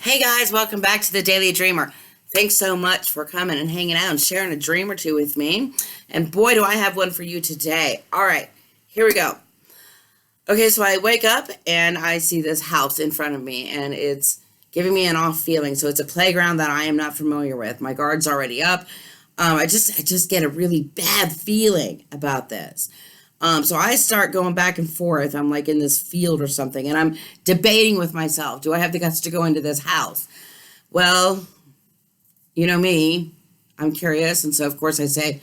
Hey guys, welcome back to the Daily Dreamer. Thanks so much for coming and hanging out and sharing a dream or two with me. And boy, do I have one for you today. All right, here we go. Okay, so I wake up and I see this house in front of me and it's giving me an off feeling. So it's a playground that I am not familiar with. My guard's already up. I just get a really bad feeling about this. So I start going back and forth. I'm like in this field or something, and I'm debating with myself, do I have the guts to go into this house? Well, you know me, I'm curious. And so, of course, I say,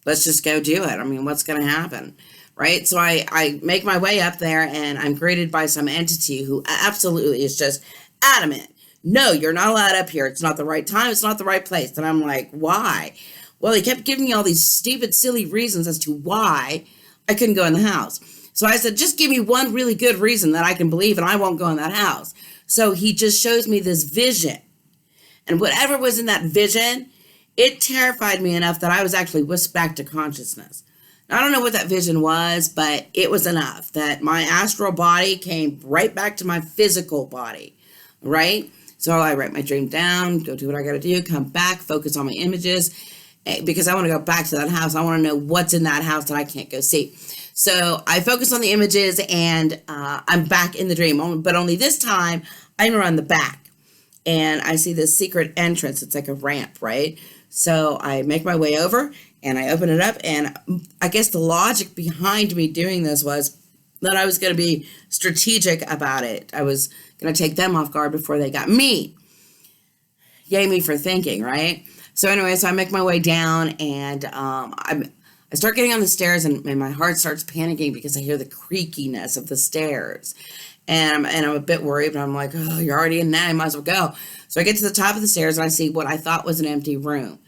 let's just go do it. I mean, what's going to happen? Right? So I make my way up there, and I'm greeted by some entity who absolutely is just adamant. No, you're not allowed up here. It's not the right time. It's not the right place. And I'm like, why? Well, he kept giving me all these stupid, silly reasons as to why I couldn't go in the house. So I said, just give me one really good reason that I can believe and I won't go in that house. So he just shows me this vision. And whatever was in that vision, it terrified me enough that I was actually whisked back to consciousness. Now, I don't know what that vision was, but it was enough that my astral body came right back to my physical body, right? So I write my dream down, go do what I got to do, come back, focus on my images, because I want to go back to that house. I want to know what's in that house that I can't go see. So I focus on the images and I'm back in the dream, but only this time I'm around the back and I see this secret entrance. It's like a ramp, right? So I make my way over and I open it up, and I guess the logic behind me doing this was that I was going to be strategic about it. I was going to take them off guard before they got me. Yay me for thinking, right? So anyway, so I make my way down, and I start getting on the stairs, and my heart starts panicking because I hear the creakiness of the stairs. And I'm a bit worried, but I'm like, oh, you're already in now, I might as well go. So I get to the top of the stairs, and I see what I thought was an empty room.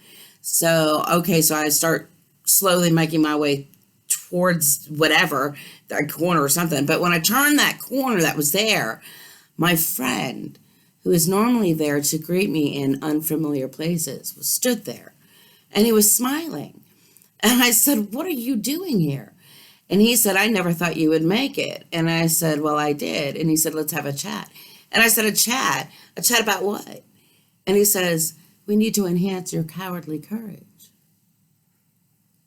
So, okay, so I start slowly making my way towards whatever, that corner or something. But when I turned that corner that was there, my friend, who is normally there to greet me in unfamiliar places, was stood there, and he was smiling. And I said, what are you doing here? And he said, I never thought you would make it. And I said, well, I did. And he said, let's have a chat. And I said, a chat? A chat about what? And he says, we need to enhance your cowardly courage.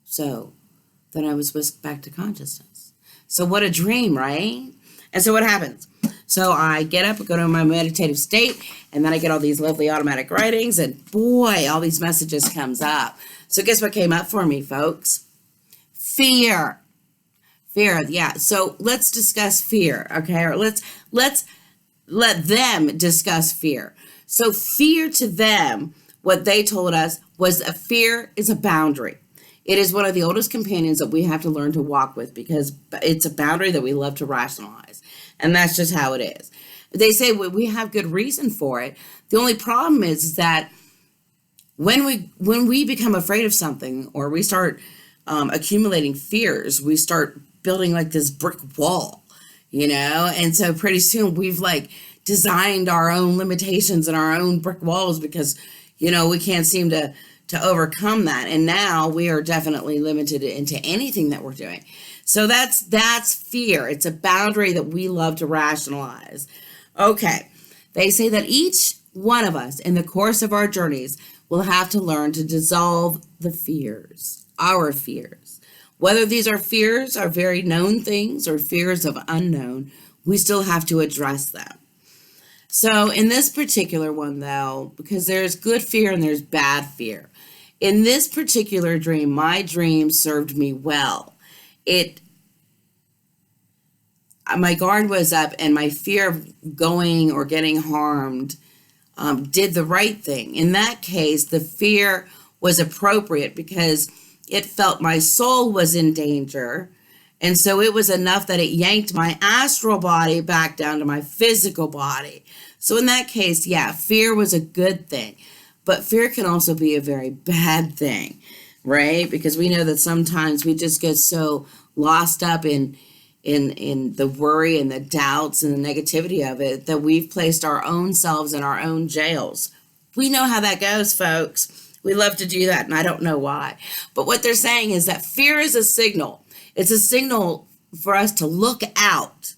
So then I was whisked back to consciousness. So what a dream, right? And so what happens? So I get up and go to my meditative state, and then I get all these lovely automatic writings, and boy, all these messages comes up. So guess what came up for me, folks? Fear. Fear, yeah. So let's discuss fear, okay? Or let's let them discuss fear. So fear to them, what they told us was a fear is a boundary. It is one of the oldest companions that we have to learn to walk with because it's a boundary that we love to rationalize. And that's just how it is. They say we have good reason for it. The only problem is that when we become afraid of something, or we start accumulating fears, we start building like this brick wall, and so pretty soon we've like designed our own limitations and our own brick walls because we can't seem to overcome that. And now we are definitely limited into anything that we're doing. So that's fear. It's a boundary that we love to rationalize. Okay. They say that each one of us in the course of our journeys will have to learn to dissolve the fears, our fears. Whether these are fears are very known things or fears of unknown, we still have to address them. So in this particular one, though, because there's good fear and there's bad fear. In this particular dream, my dream served me well. My guard was up, and my fear of going or getting harmed did the right thing. In that case, the fear was appropriate because it felt my soul was in danger. And so it was enough that it yanked my astral body back down to my physical body. So in that case, yeah, fear was a good thing. But fear can also be a very bad thing, right? Because we know that sometimes we just get so lost up in the worry and the doubts and the negativity of it that we've placed our own selves in our own jails. We know how that goes, folks. We love to do that, and I don't know why. But what they're saying is that fear is a signal. It's a signal for us to look out.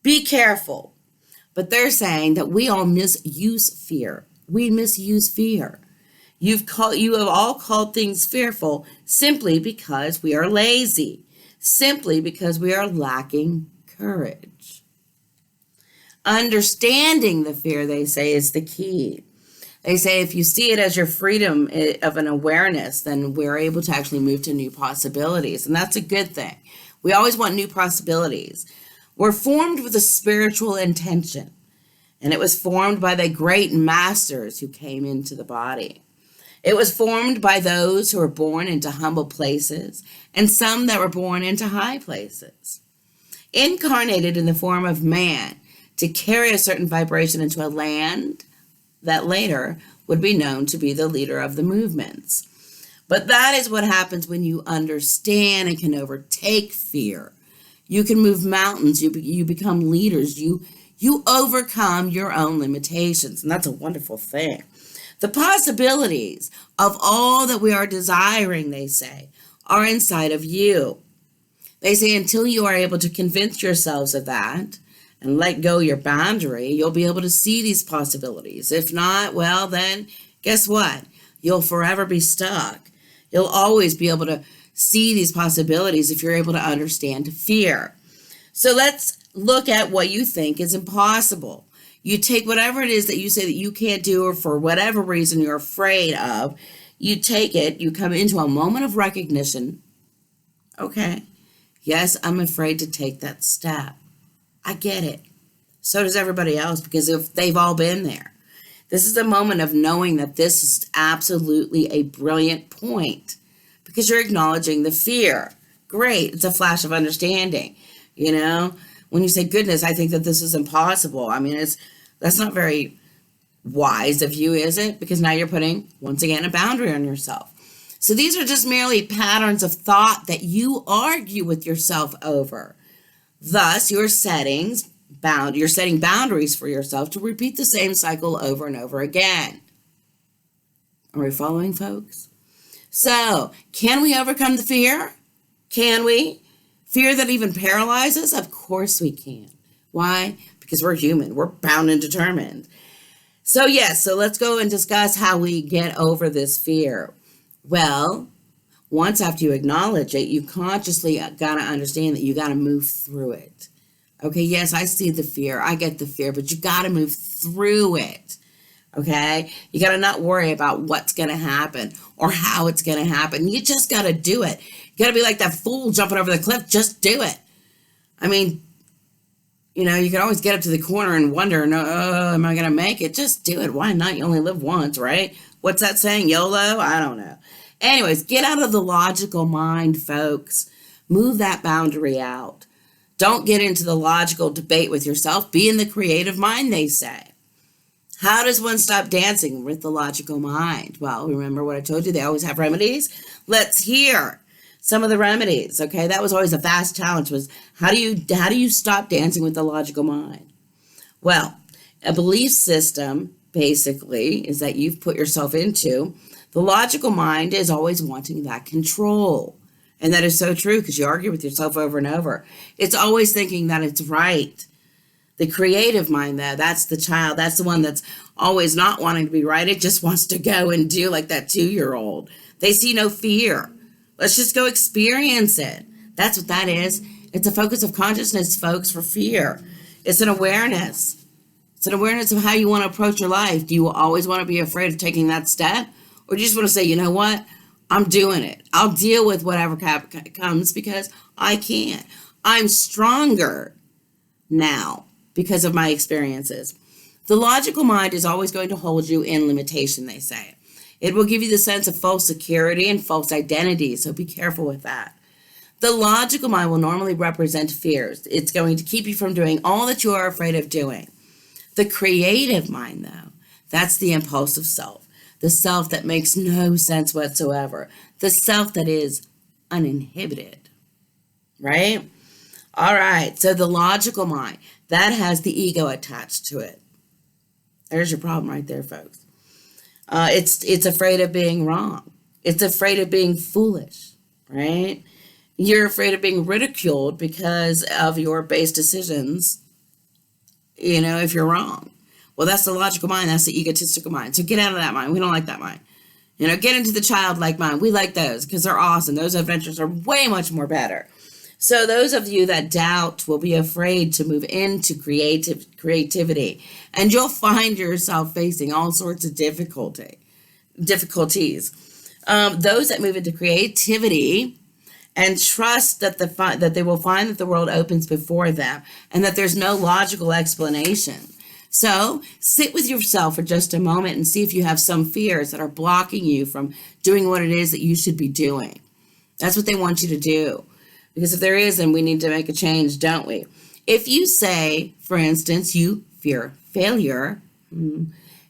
Be careful. But they're saying that we all misuse fear. We misuse fear. You have all called things fearful simply because we are lazy, simply because we are lacking courage. Understanding the fear, they say, is the key. They say if you see it as your freedom of an awareness, then we're able to actually move to new possibilities. And that's a good thing. We always want new possibilities. We're formed with a spiritual intention, and it was formed by the great masters who came into the body. It was formed by those who were born into humble places and some that were born into high places. Incarnated in the form of man to carry a certain vibration into a land that later would be known to be the leader of the movements. But that is what happens when you understand and can overtake fear. You can move mountains. You become leaders. You overcome your own limitations, and that's a wonderful thing. The possibilities of all that we are desiring, they say, are inside of you. They say until you are able to convince yourselves of that and let go your boundary, you'll be able to see these possibilities. If not, well, then guess what? You'll forever be stuck. You'll always be able to see these possibilities if you're able to understand fear. So let's look at what you think is impossible. You take whatever it is that you say that you can't do, or for whatever reason you're afraid of, you take it, you come into a moment of recognition. Okay, yes, I'm afraid to take that step. I get it. So does everybody else, because if they've all been there. This is a moment of knowing that this is absolutely a brilliant point, because you're acknowledging the fear. Great, it's a flash of understanding, you know? When you say, goodness, I think that this is impossible. I mean, that's not very wise of you, is it? Because now you're putting, once again, a boundary on yourself. So these are just merely patterns of thought that you argue with yourself over. Thus, you're setting boundaries for yourself to repeat the same cycle over and over again. Are we following, folks? So, can we overcome the fear? Can we? Fear that even paralyzes? Of course we can. Why? Because we're human. We're bound and determined. So yes, so let's go and discuss how we get over this fear. Well, once after you acknowledge it, you consciously got to understand that you got to move through it. Okay, yes, I see the fear. I get the fear, but you got to move through it. Okay? You got to not worry about what's going to happen or how it's going to happen. You just got to do it. You got to be like that fool jumping over the cliff. Just do it. I mean, you know, you can always get up to the corner and wonder, no, am I going to make it? Just do it. Why not? You only live once, right? What's that saying? YOLO? I don't know. Anyways, get out of the logical mind, folks. Move that boundary out. Don't get into the logical debate with yourself. Be in the creative mind, they say. How does one stop dancing with the logical mind? Well, remember what I told you? They always have remedies. Let's hear some of the remedies. Okay, that was always a vast challenge. Was how do you stop dancing with the logical mind? Well, a belief system basically is that you've put yourself into. The logical mind is always wanting that control. And that is so true because you argue with yourself over and over. It's always thinking that it's right. The creative mind, though, that's the child. That's the one that's always not wanting to be right. It just wants to go and do like that 2-year-old. They see no fear. Let's just go experience it. That's what that is. It's a focus of consciousness, folks, for fear. It's an awareness. It's an awareness of how you want to approach your life. Do you always want to be afraid of taking that step? Or do you just want to say, you know what? I'm doing it. I'll deal with whatever comes because I can. I'm stronger now because of my experiences. The logical mind is always going to hold you in limitation, they say. It will give you the sense of false security and false identity, so be careful with that. The logical mind will normally represent fears. It's going to keep you from doing all that you are afraid of doing. The creative mind, though, that's the impulsive self. The self that makes no sense whatsoever. The self that is uninhibited. Right? All right. So the logical mind, that has the ego attached to it. There's your problem right there, folks. It's afraid of being wrong. It's afraid of being foolish. Right? You're afraid of being ridiculed because of your base decisions. if you're wrong. Well, that's the logical mind. That's the egotistical mind. So get out of that mind. We don't like that mind. Get into the childlike mind. We like those because they're awesome. Those adventures are way much more better. So those of you that doubt will be afraid to move into creativity, and you'll find yourself facing all sorts of difficulties. Those that move into creativity and trust that they will find that the world opens before them and that there's no logical explanation. So sit with yourself for just a moment and see if you have some fears that are blocking you from doing what it is that you should be doing. That's what they want you to do. Because if there is, then we need to make a change, don't we? If you say, for instance, you fear failure,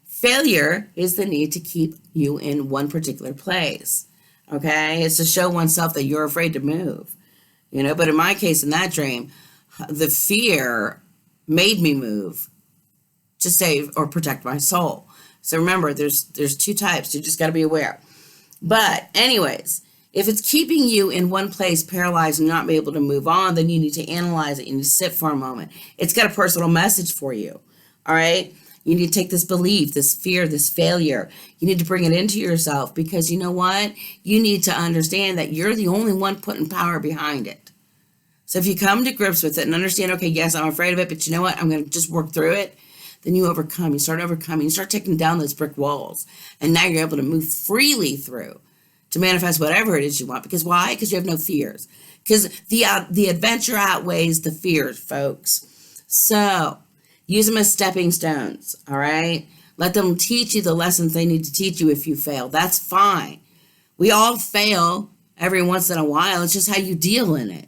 failure is the need to keep you in one particular place. Okay? It's to show oneself that you're afraid to move. But in my case, in that dream, the fear made me move to save or protect my soul. So remember, there's two types. You just got to be aware. But anyways, if it's keeping you in one place, paralyzed and not be able to move on, then you need to analyze it. You need to sit for a moment. It's got a personal message for you. All right? You need to take this belief, this fear, this failure. You need to bring it into yourself because you know what? You need to understand that you're the only one putting power behind it. So if you come to grips with it and understand, okay, yes, I'm afraid of it, but you know what? I'm going to just work through it. Then you overcome. You start overcoming. You start taking down those brick walls. And now you're able to move freely through to manifest whatever it is you want. Because why? Because you have no fears. Because the adventure outweighs the fears, folks. So use them as stepping stones, all right? Let them teach you the lessons they need to teach you if you fail. That's fine. We all fail every once in a while. It's just how you deal in it.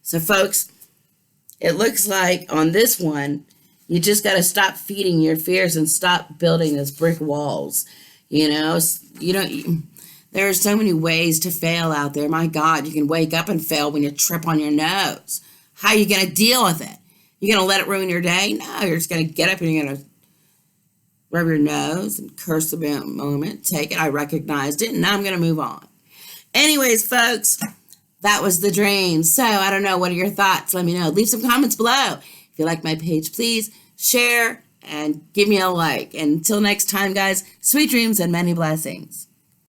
So, folks, it looks like on this one, you just got to stop feeding your fears and stop building those brick walls. There are so many ways to fail out there. My God, you can wake up and fail when you trip on your nose. How are you going to deal with it? You're going to let it ruin your day? No, you're just going to get up and you're going to rub your nose and curse a moment. Take it. I recognized it. And now I'm going to move on. Anyways, folks, that was the dream. So I don't know. What are your thoughts? Let me know. Leave some comments below. If you like my page, please share and give me a like. And until next time, guys, sweet dreams and many blessings.